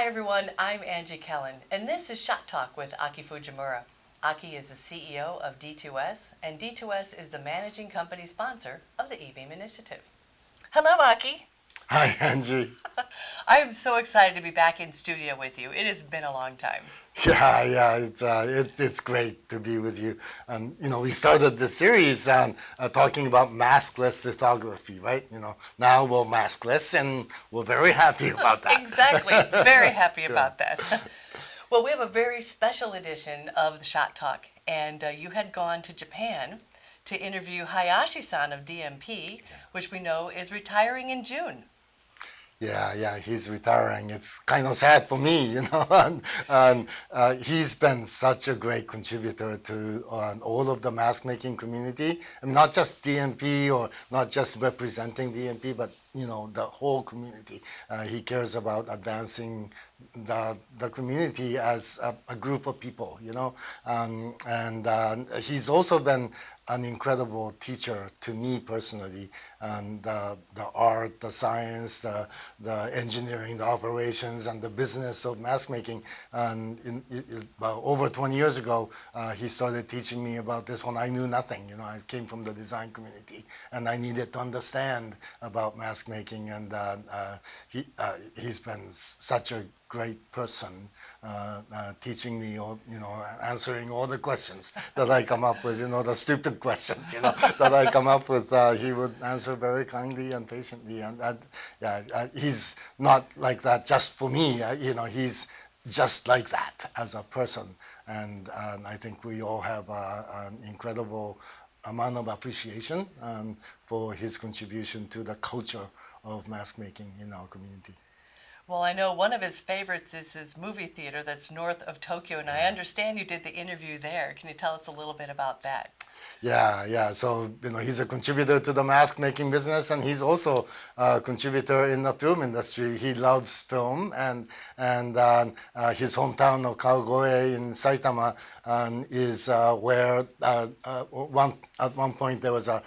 Hi everyone, I'm Angie Kellen, and this is Shot Talk with Aki Fujimura. Aki is the CEO of D2S, and D2S is the managing company sponsor of the eBeam initiative. Hello, Aki. Hi, Angie. I am so excited to be back in studio with you. It has been a long time. Yeah, it's great to be with you. And we started the series on talking about maskless lithography, right? Now we're maskless, and we're very happy about that. Exactly, very happy about that. Well, we have a very special edition of the Shot Talk, and you had gone to Japan to interview Hayashi-san of DNP, which we know is retiring in June. Yeah, he's retiring. It's kind of sad for me, and he's been such a great contributor to all of the mask making community. I mean, not just DNP or not just representing DNP, but the whole community. He cares about advancing the community as a group of people, and he's also been an incredible teacher to me personally, and the art, the science, the engineering, the operations, and the business of mask making. And over 20 years ago, he started teaching me about this when I knew nothing. I came from the design community, and I needed to understand about mask making. And he's been such a great person, teaching me, answering all the questions that I come up with, the stupid questions, that I come up with. He would answer very kindly and patiently, and he's not like that just for me. He's just like that as a person, and I think we all have an incredible amount of appreciation for his contribution to the culture of mask making in our community. Well, I know one of his favorites is his movie theater that's north of Tokyo, and I understand you did the interview there. Can you tell us a little bit about that? Yeah. So, he's a contributor to the mask making business, and he's also a contributor in the film industry. He loves film, and his hometown of Kagoe in Saitama is where at one point there was a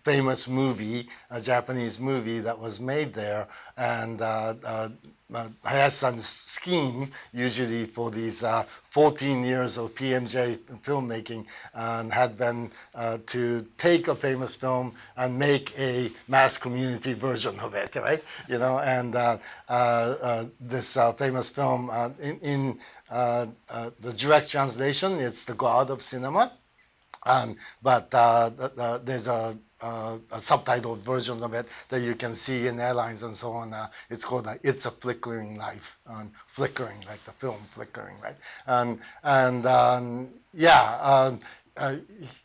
famous movie, a Japanese movie that was made there, and Hayashi-san's scheme, usually for these 14 years of PMJ filmmaking, had been to take a famous film and make a mass community version of it, right? And this famous film, in the direct translation, it's The God of Cinema. But there's a subtitled version of it that you can see in airlines and so on. It's called It's a Flickering Life, flickering, like the film flickering, right?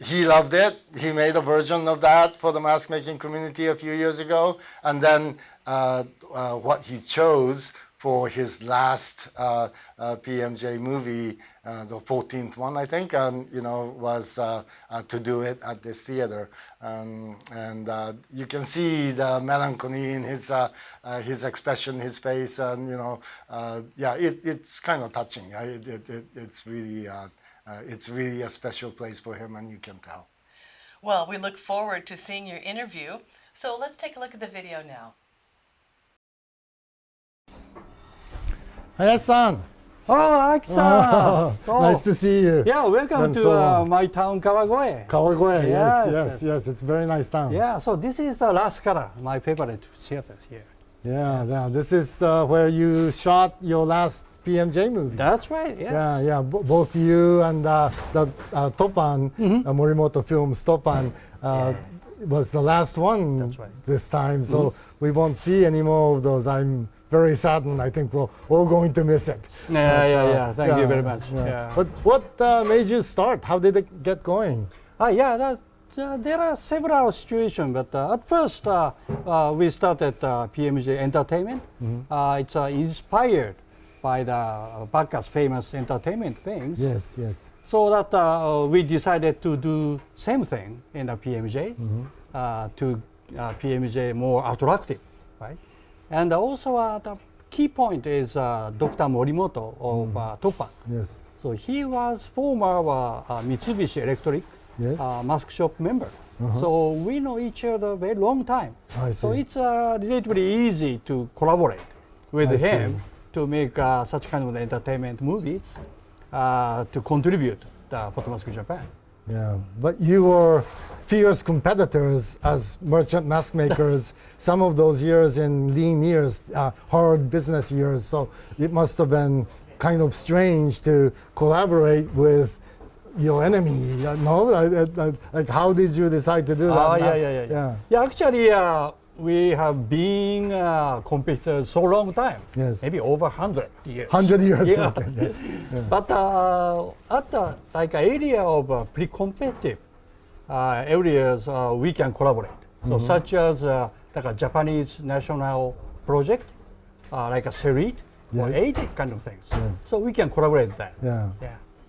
He loved it. He made a version of that for the mask making community a few years ago. And then what he chose for his last PMJ movie, the 14th one, I think, was to do it at this theater. And you can see the melancholy in his expression, his face, and it's kind of touching. It's really a special place for him, and you can tell. Well, we look forward to seeing your interview. So let's take a look at the video now. Hayashi-san. Oh, Aki-san. Nice to see you. Yeah, welcome to my town, Kawagoe. Kawagoe, yes. It's a very nice town. Yeah, so this is Last Kara, my favorite theater here. Yeah. This is where you shot your last PMJ movie. That's right, yes. Yeah. Both you and the Toppan, Morimoto Films Toppan, was the last one. That's right. This time. So we won't see any more of those. I'm very saddened. I think we're all going to miss it. Yeah. Thank you very much. Yeah. But what made you start? How did it get going? There are several situations, but at first we started PMJ Entertainment. It's inspired by the Bacchus famous entertainment things. Yes. So that we decided to do same thing in the PMJ to PMJ more attractive, right? And also the key point is Dr. Morimoto of Toppan. Yes. So he was former Mitsubishi Electric mask shop member. So we know each other very long time. So it's relatively easy to collaborate with him to make such kind of entertainment movies to contribute to Photomask Japan. Yeah, but you were fierce competitors as merchant mask makers. Some of those years in lean years, hard business years. So it must have been kind of strange to collaborate with your enemy. No, like how did you decide to do that? Yeah, actually, we have been competitors so long time. Yes. Maybe over 100 years. 100 years. Yeah. Okay. But at the like area of pre-competitive areas, we can collaborate. So such as like a Japanese national project, like a SERIT or Yes. AID kind of things. Yes. So we can collaborate there. Yeah.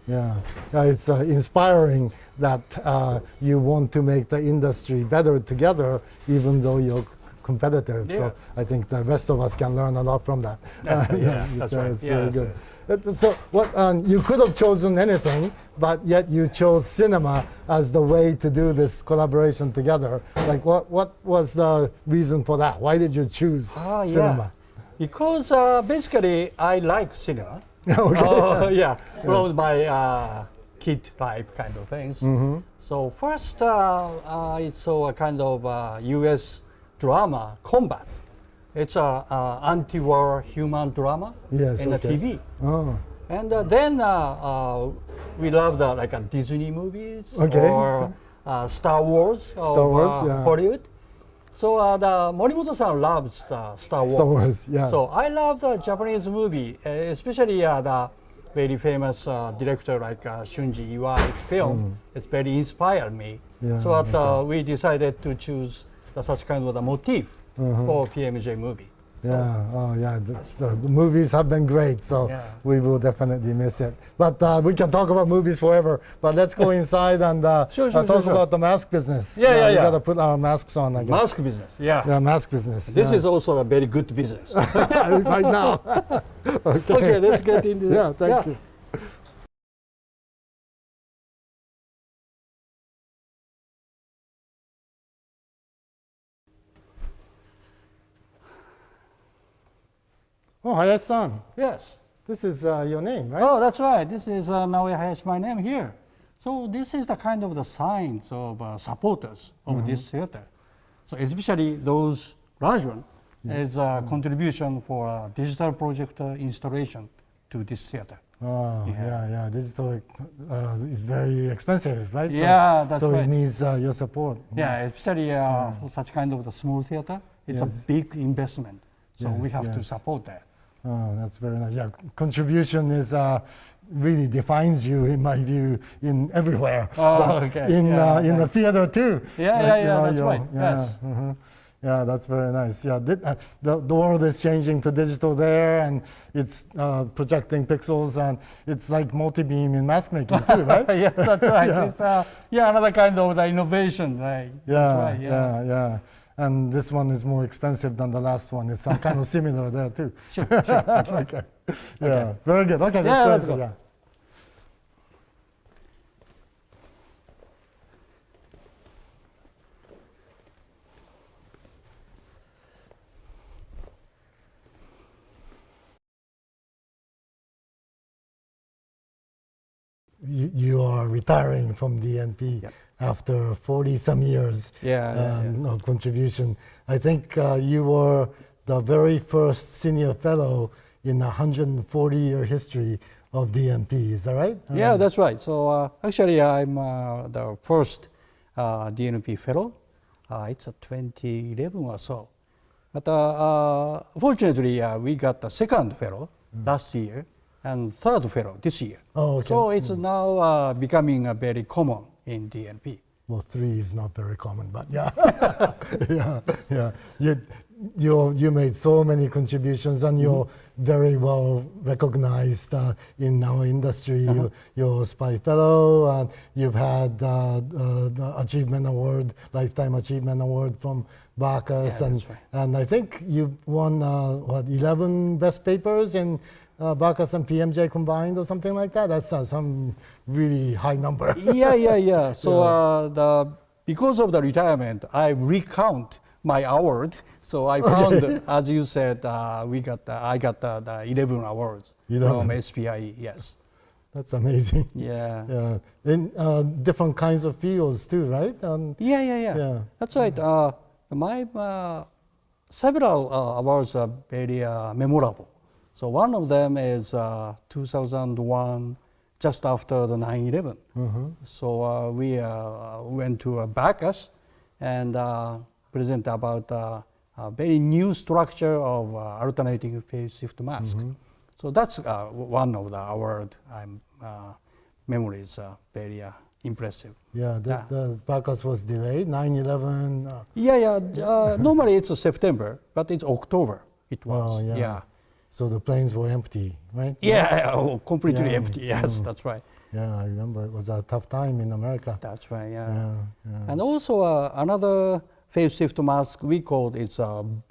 Yeah. Yeah, it's inspiring that you want to make the industry better together, even though you're competitive. Yeah. So I think the rest of us can learn a lot from that. Yeah, that's right. It's Yes, very good. So what you could have chosen anything, but yet you chose cinema as the way to do this collaboration together. Like, what was the reason for that? Why did you choose cinema? Because basically I like cinema. Okay. Yeah, well, my kid life kind of things. So first, I saw a kind of U.S. drama, Combat. It's a anti-war human drama Yes, in the okay. TV. Oh, And then we love the like Disney movies Okay. or Star Wars of Wars, yeah. Hollywood. So the Morimoto-san loves the Star Wars. Star Wars, yeah. So I love the Japanese movie, especially the very famous director like Shunji Iwai's film. It's very inspired me. Yeah, So we decided to choose such kind of a motif for PMJ movie. yeah, oh yeah, the movies have been great, so Yeah. we will definitely miss it. But we can talk about movies forever. But let's go inside and Sure, talk sure. about the mask business. Yeah. We gotta put our masks on, I guess. Mask business, yeah. Yeah, mask business. This yeah. is also a very good business. right now. Okay. Okay, let's get into it. Yeah, thank you. Oh, Hayashi-san, Yes. this is your name, right? Oh, that's right. This is Naoya Hayashi, my name here. So this is the kind of the signs of supporters of this theater. So especially those large one is a contribution for digital projector installation to this theater. Oh, Yeah. yeah. Digital is very expensive, right? Yeah, that's so right. it needs your support. Yeah, especially for such kind of the small theater, it's Yes. a big investment. So we Yes, have to yes. support that. Oh, that's very nice. Yeah, contribution is really defines you, in my view, in everywhere. Oh, But okay. In Yeah, in the theater too. Yeah, you know, that's you're- right. Yeah, Yes. Yeah, that's very nice. Yeah, the world is changing to digital there, and it's projecting pixels, and it's like multi-beam in mask making too, right? Yes, that's right. Yeah. It's another kind of the innovation, right? That's Yeah, right. yeah. And this one is more expensive than the last one. It's kind of similar there too. Sure, that's right. Okay. Yeah, very good. Okay, Yeah, let's let's go. go. Yeah. You are retiring from DNP after 40-some years of contribution. I think you were the very first senior fellow in the 140-year history of DNP. Is that right? Yeah, that's right. So actually, I'm the first DNP fellow. It's 2011 or so. But fortunately, we got the second fellow last year and third fellow this year. Oh, okay. So it's now becoming very common in DNP. Well, 3 is not very common, but yeah. yeah. You made so many contributions, and you're very well recognized in our industry. You're a SPY Fellow, and you've had the Achievement Award, Lifetime Achievement Award from Bacchus. Yeah, that's right. And I think you've won, 11 best papers in Bacchus and PMJ combined or something like that? That's some really high number. Yeah. So because of the retirement, I recount my award. So I found, as you said, I got the 11 awards 11. from SPIE. Yes. That's amazing. Yeah. Yeah. In different kinds of fields too, right? Yeah. That's right. My several awards are very memorable. So one of them is 2001, just after the 9/11. So we went to Bacchus and present about a very new structure of alternating phase shift mask. So that's one of the award memories, very impressive. Yeah, the Bacchus was delayed, 9/11. Normally it's September, but it's October. It was. Oh, yeah. So the planes were empty, right? Completely Yeah. empty. Yes, that's right. Yeah, I remember it was a tough time in America. That's right. Yeah. And also another phase shift mask we called it's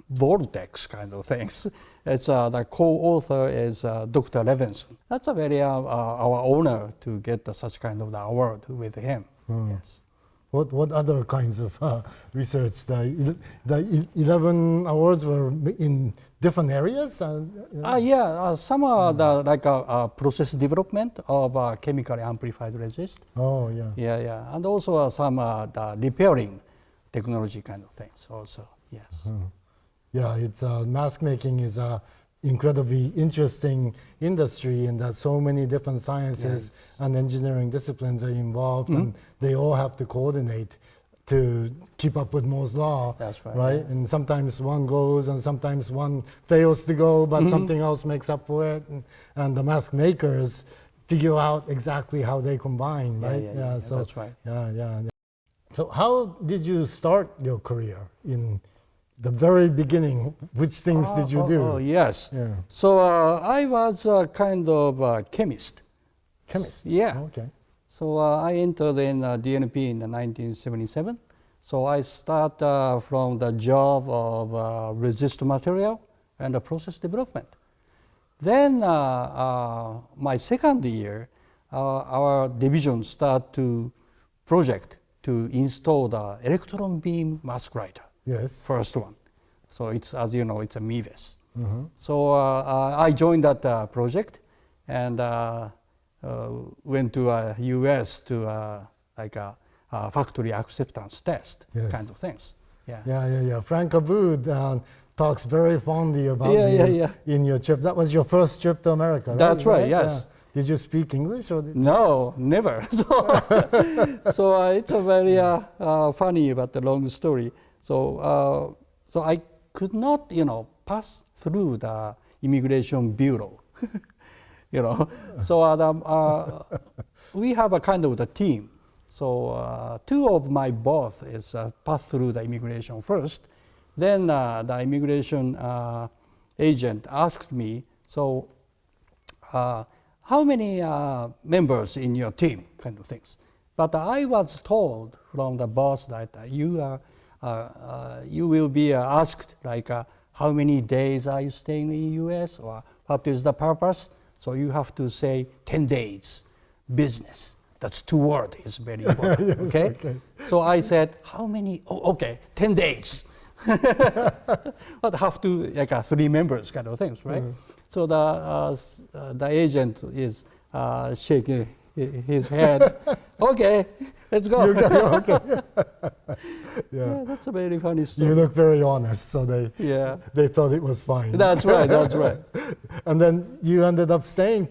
vortex kind of things. It's the co-author is Dr. Levinson. That's a very our honor to get such kind of the award with him. Yes. What other kinds of research? The 11 awards were in different areas? Some are the like process development of chemically amplified resist. Oh, yeah. Yeah. And also some the repairing technology kind of things also. Yes. Yeah, it's mask making is a incredibly interesting industry in that so many different sciences and engineering disciplines are involved, and they all have to coordinate to keep up with Moore's law. That's right. Right? And sometimes one goes and sometimes one fails to go, but something else makes up for it. And the mask makers figure out exactly how they combine, right? So that's right. Yeah. So how did you start your career in the very beginning? Which things did you do? Yes. Yeah. So I was kind of a chemist. Chemist? Yeah. Okay. So I entered in DNP in 1977. So I start from the job of resist material and process development. Then my second year, our division start to project to install the electron beam mask writer. Yes. First one. So it's, as you know, it's a MIVES. So I joined that project and went to US to like a factory acceptance test kind of things. Yeah. Frank Abood talks very fondly about you in your trip. That was your first trip to America, right? That's right, yes. Yeah. Did you speak English or? No, never. So it's a very funny but a long story. So I could not, pass through the immigration bureau, So we have a kind of the team. So two of my boss is pass through the immigration first. Then the immigration agent asked me, so how many members in your team, kind of things. But I was told from the boss that you will be asked like how many days are you staying in the US or what is the purpose? So you have to say 10 days business. That's 2 words, it's very important, okay? So I said, how many? Oh, okay, 10 days. But have to like 3 members kind of things, right? So the agent is shaking his head. Okay, let's go. Yeah, that's a very funny story. You look very honest, so they thought it was fine. That's right. And then you ended up staying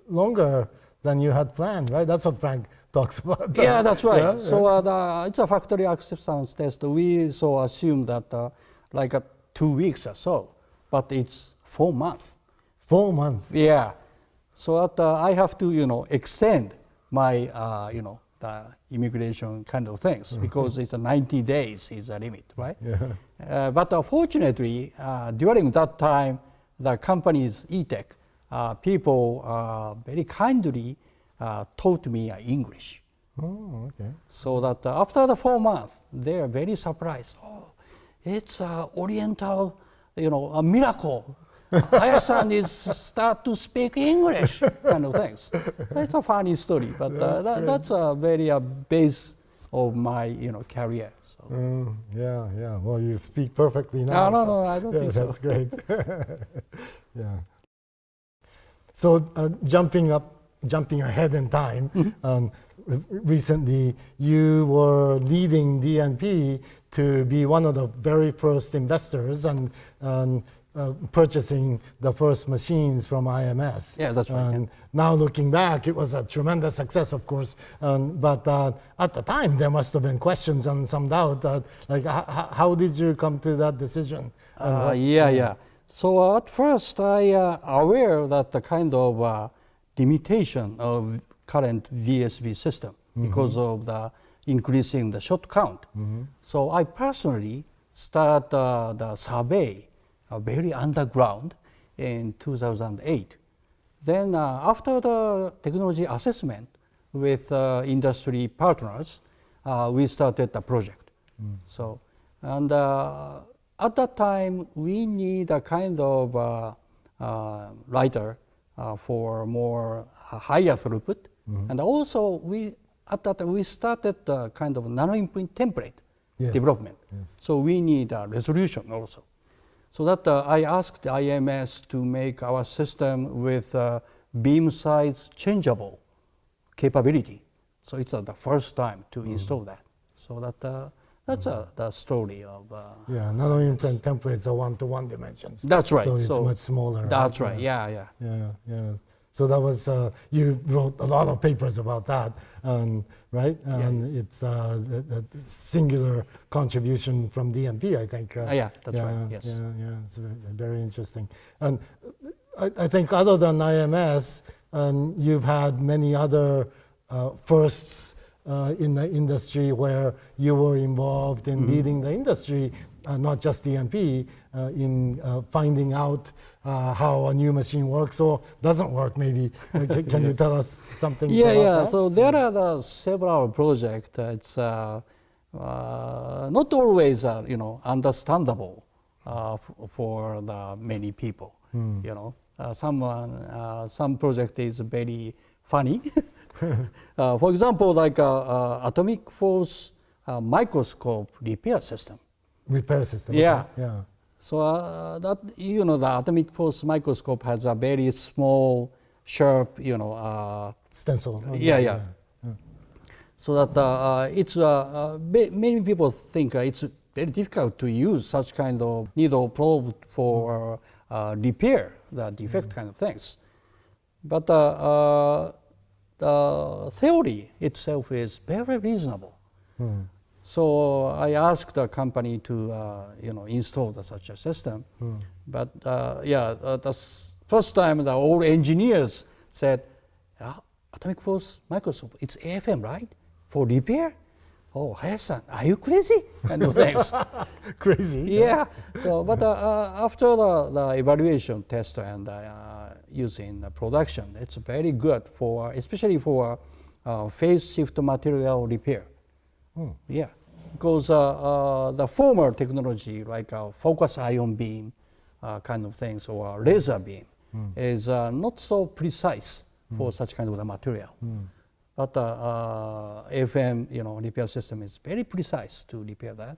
longer than you had planned, right? That's what Frank talks about. Yeah, that's right. So it's a factory acceptance test. We so assume that like 2 weeks or so, but it's 4 months. 4 months. Yeah. So that I have to, extend my, the immigration kind of things because it's 90 days is a limit, right? Yeah. But fortunately, during that time, the company's e-tech people very kindly taught me English. Oh, okay. So that after the 4 months, they are very surprised. Oh, it's Oriental, a miracle. Hayashi is start to speak English, kind of things. It's a funny story, but that's a very base of my career. So. Yeah. Well, you speak perfectly now. No, I don't think so. That's great. Yeah. So jumping ahead in time, recently you were leading DNP to be one of the very first investors and purchasing the first machines from IMS. Yeah, that's right. And now looking back, it was a tremendous success, of course. But at the time, there must have been questions and some doubt. Like, how did you come to that decision? Yeah. So at first, I aware that the kind of limitation of current VSB system because of the increasing the shot count. So I personally start the survey very underground in 2008. Then after the technology assessment with industry partners, we started the project. So, and at that time, we need a kind of writer for more higher throughput. And also, at that time, we started the kind of nano-imprint template development. So we need a resolution also. So that I asked IMS to make our system with beam size changeable capability. So it's the first time to install that. So that's the story of. Nano-imprint templates are 1-to-1 dimensions. That's right. So it's much smaller. That's right. Yeah. So that was you wrote a lot of papers about that, right? And it's a singular contribution from DNP, I think. Yeah, that's right. Yes. Yeah. It's very interesting. And I think other than IMS, you've had many other firsts in the industry where you were involved in leading the industry, not just DNP, in finding out how a new machine works or doesn't work, maybe. Can you tell us something about that? So there are several projects. It's not always, understandable for the many people. Some project is very funny. For example, like atomic force microscope repair system. Repair system. Yeah. Okay. Yeah. So that the atomic force microscope has a very small, sharp, Stencil. Yeah. So that it's many people think it's very difficult to use such kind of needle probe for repair the defect kind of things. But the theory itself is very reasonable. So I asked the company to install such a system. But the first time all engineers said, atomic force microscope, it's AFM, right? For repair? Oh, Hayashi-san, are you crazy? Kind of things. Crazy. Yeah. So, but after the evaluation test and using the production, it's very good for, especially for phase shift material repair. Yeah, because the former technology, like focus ion beam kind of things or laser beam, is not so precise for such kind of a material. But FM, repair system is very precise to repair that.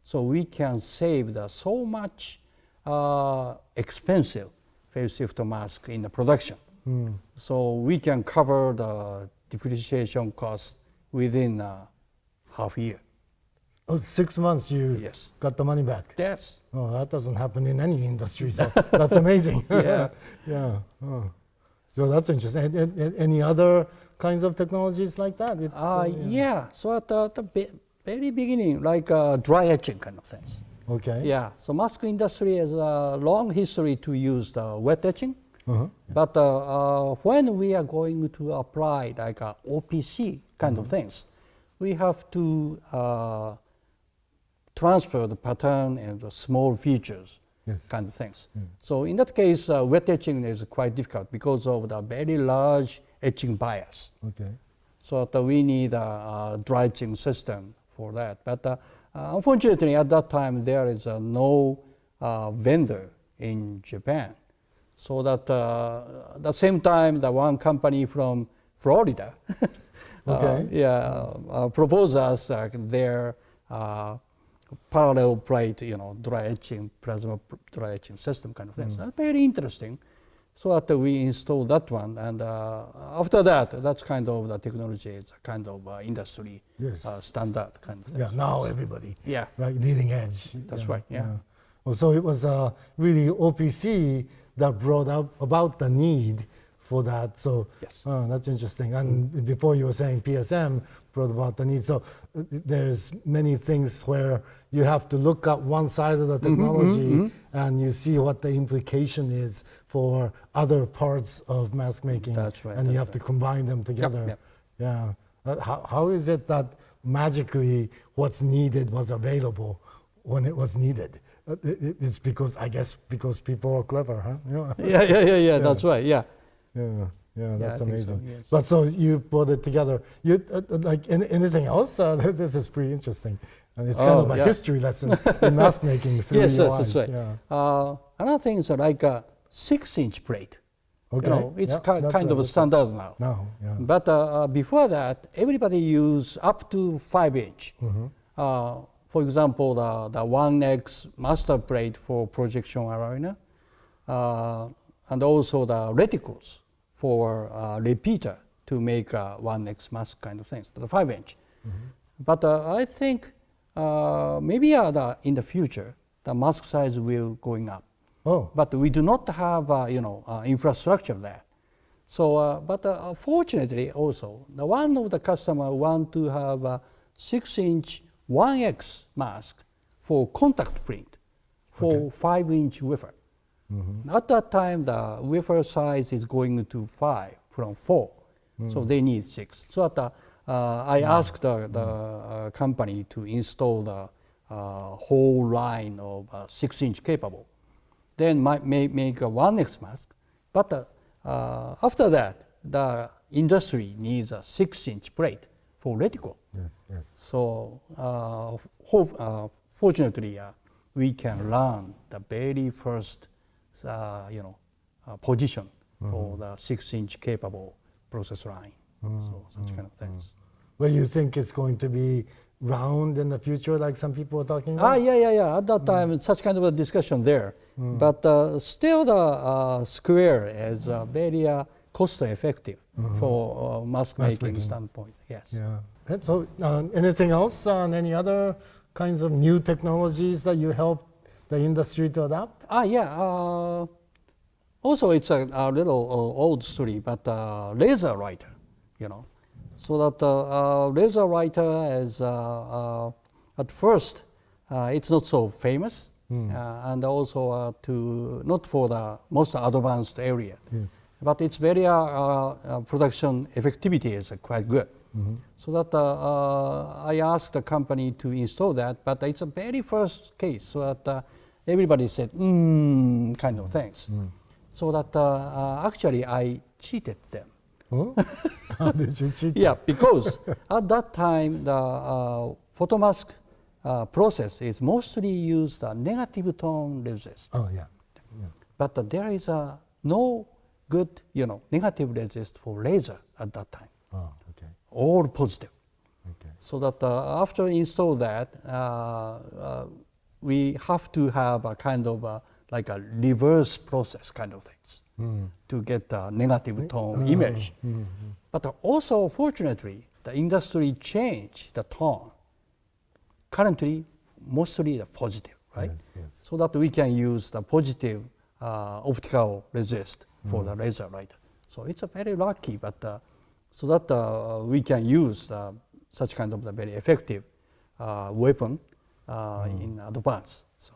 So we can save so much expensive phase shifter mask in the production. So we can cover the depreciation cost within half a year. Oh, 6 months you got the money back? Yes. Oh, that doesn't happen in any industry, so that's amazing. Yeah. Oh. So that's interesting. Any other kinds of technologies like that? So at the very beginning, like dry etching kind of things. Okay. Yeah, so mask industry has a long history to use the wet etching. But when we are going to apply like OPC kind of things, we have to transfer the pattern and the small features kind of things. So in that case, wet etching is quite difficult because of the very large etching bias. Okay. So that we need a dry etching system for that. But unfortunately, at that time, there is no vendor in Japan. So that at the same time, the one company from Florida Okay. propose us their parallel plate, dry etching, plasma dry etching system kind of things. That's very interesting. So that we install that one, and after that, that's kind of the technology. It's a kind of industry standard kind of thing. Yeah, now everybody. Yeah. Right, leading edge. That's right, yeah. Well, so it was really OPC that brought up about the need for that. So Yes. that's interesting. And before you were saying PSM brought about the need. So there's many things where you have to look at one side of the technology and you see what the implication is for other parts of mask making. That's right. And you have to combine them together. Yep. Yeah. How is it that magically what's needed was available when it was needed? It's because, I guess, because people are clever, huh? Yeah. That's right. Yeah. Yeah, that's I think amazing. so, yes. But so you put it together. You like anything else? This is pretty interesting. And it's kind of a history lesson in mask making through Yes, your that's eyes. right. Yeah. Another thing is like a 6-inch plate. Okay. It's Yeah, kind that's of a right. standard now. No, yeah. But before that, everybody used up to 5-inch. For example, the 1X master plate for projection arena, and also the reticles for repeater to make 1X mask kind of things, the 5-inch. But I think maybe in the future, the mask size will going up. Oh. But we do not have infrastructure there. So, but fortunately also, the one of the customer want to have a 6-inch 1X mask for contact print for 5-inch wafer. At that time, the wafer size is going to 5 from 4, so they need 6. So that I asked the company to install the whole line of 6-inch capable. Then make a 1X mask, but after that, the industry needs a 6-inch plate for reticle. Yes. So fortunately, we can learn the very first, position for the 6-inch capable process line. So such kind of things. Well, you think it's going to be round in the future, like some people are talking about? Yeah. At that time, such kind of a discussion there. But still, the square is very cost effective for mask making standpoint. Yes. Yeah. And so, anything else on any other kinds of new technologies that you help the industry to adopt? Also, it's a little old story, but laser writer, So that laser writer is at first it's not so famous, and also not for the most advanced area. Yes. But its very production effectivity is quite good. So that I asked the company to install that, but it's a very first case, so that everybody said, kind of things. So that actually I cheated them. Oh? How did you cheat? Yeah, because at that time the photomask process is mostly used negative tone resist. Oh, yeah. But there is no good, negative resist for laser at that time. Oh, okay. All positive. Okay. So that after install that, we have to have a kind of like a reverse process kind of things to get a negative tone image. But also, fortunately, the industry changed the tone. Currently, mostly the positive, right? Yes. So that we can use the positive optical resist for the laser writer. So it's a very lucky, but so that we can use such kind of the very effective weapon in advance. So.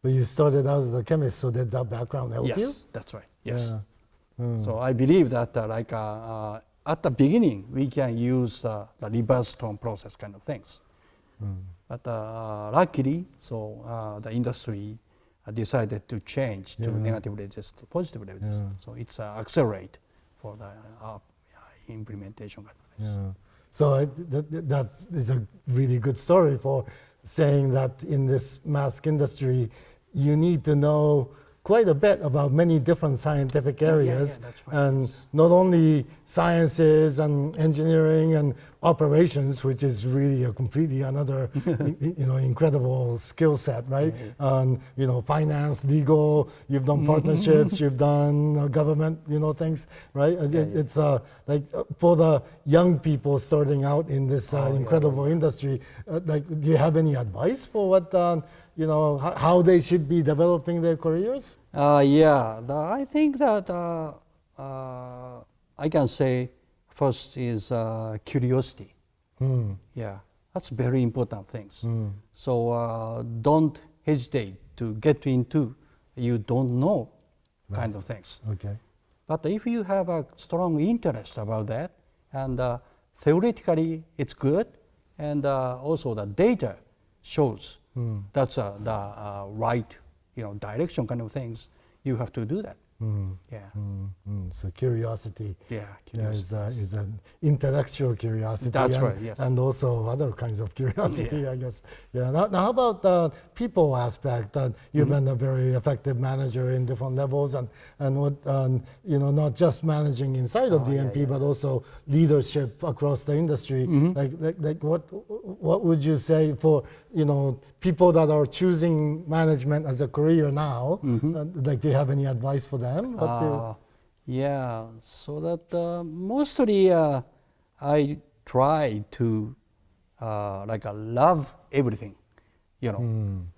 But you started out as a chemist, so did that background help you? Yes, that's right. Yes. Yeah. So I believe that at the beginning we can use the reverse tone process kind of things. But luckily, so the industry decided to change to negative resist to positive resist. So it's accelerate for the implementation kind of things. Yeah. So that is a really good story for saying that in this mask industry, you need to know quite a bit about many different scientific areas, that's right. and not only sciences and engineering and operations, which is really a completely another incredible skill set, right? And finance, legal. You've done partnerships. You've done government, things, right? It's like for the young people starting out in this incredible industry. Like, do you have any advice for what how they should be developing their careers? I think that I can say first is curiosity. Yeah, that's very important things. So don't hesitate to get into you don't know kind of things. Okay. But if you have a strong interest about that, and theoretically it's good, and also the data shows that's the right direction kind of things, you have to do that. So curiosity. Curiosity. Is an intellectual curiosity. That's and, right, yes. And also other kinds of curiosity, I guess. Yeah. Now how about the people aspect? You've been a very effective manager in different levels, and what not just managing inside of DNP, but also leadership across the industry. Like what would you say for people that are choosing management as a career now? Like, do you have any advice for them? So that mostly I try to love everything,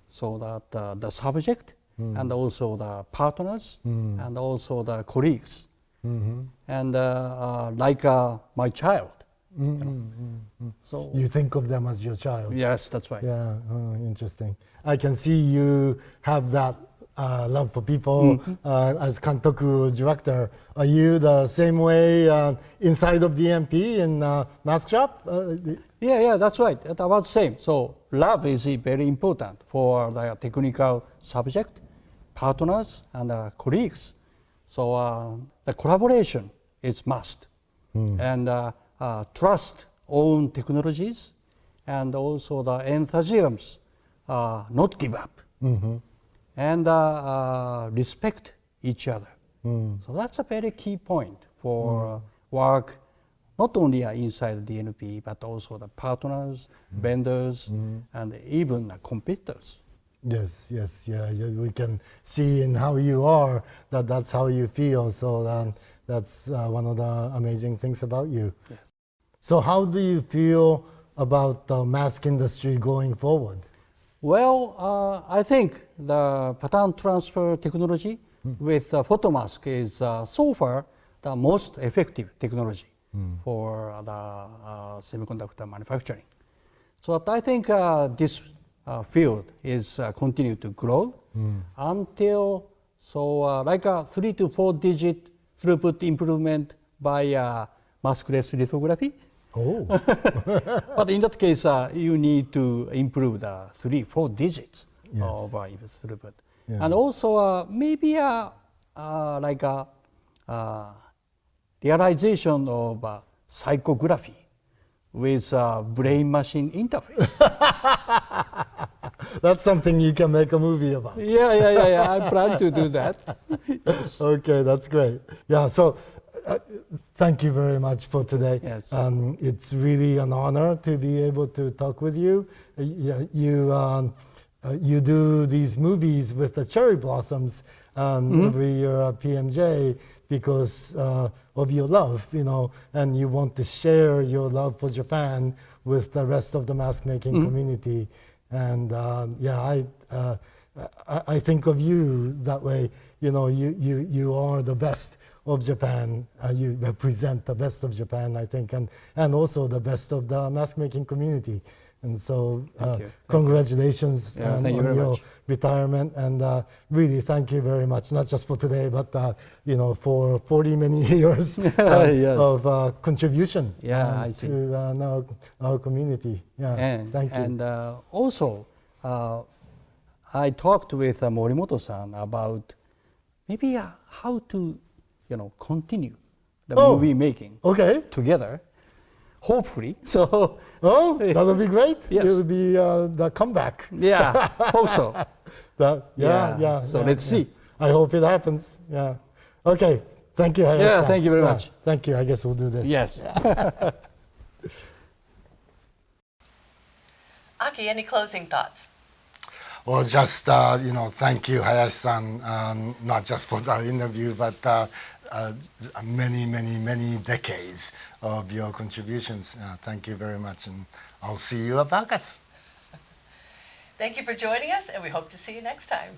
so that the subject and also the partners and also the colleagues and like my child. So you think of them as your child. Yes, that's right. Yeah, interesting. I can see you have that love for people as Kantoku director. Are you the same way inside of DNP in mask shop? That's right. It's about the same. So love is very important for the technical subject, partners, and colleagues. So the collaboration is must, and trust own technologies, and also the enthusiasm, not give up. And respect each other. So that's a very key point for work, not only inside the DNP, but also the partners, vendors, and even the competitors. Yes, we can see in how you are that's how you feel. So that's one of the amazing things about you. Yes. So how do you feel about the mask industry going forward? Well, I think the pattern transfer technology with photomask is so far the most effective technology for the semiconductor manufacturing. So I think this field is continue to grow until like a 3 to 4 digit throughput improvement by maskless lithography. Oh. But in that case, you need to improve the 3-4 digits of throughput. And also maybe like a realization of psychography with brain-machine interface. That's something you can make a movie about. Yeah. I plan to do that. Yes. Okay, that's great. Yeah, so thank you very much for today. Yes. It's really an honor to be able to talk with you. You do these movies with the cherry blossoms every year at PMJ because of your love, and you want to share your love for Japan with the rest of the mask making community. And I think of you that way. You are the best of Japan. You represent the best of Japan, I think, and also the best of the mask making community. And so congratulations on your retirement, and really thank you very much, not just for today, but for 40 many years of contribution to our community. Thank you. And also, I talked with Morimoto-san about maybe how to continue the movie making together. Hopefully. So. Oh, that would be great. Yes. It would be the comeback. Yeah. Also. So let's see. I hope it happens. Yeah. Okay. Thank you, Hayashi-san. Yeah, thank you very much. Thank you. I guess we'll do this. Yes. Aki, any closing thoughts? Well, just thank you, Hayashi-san, not just for the interview, but many, many, many decades of your contributions. Thank you very much, and I'll see you at Bacchus. Thank you for joining us, and we hope to see you next time.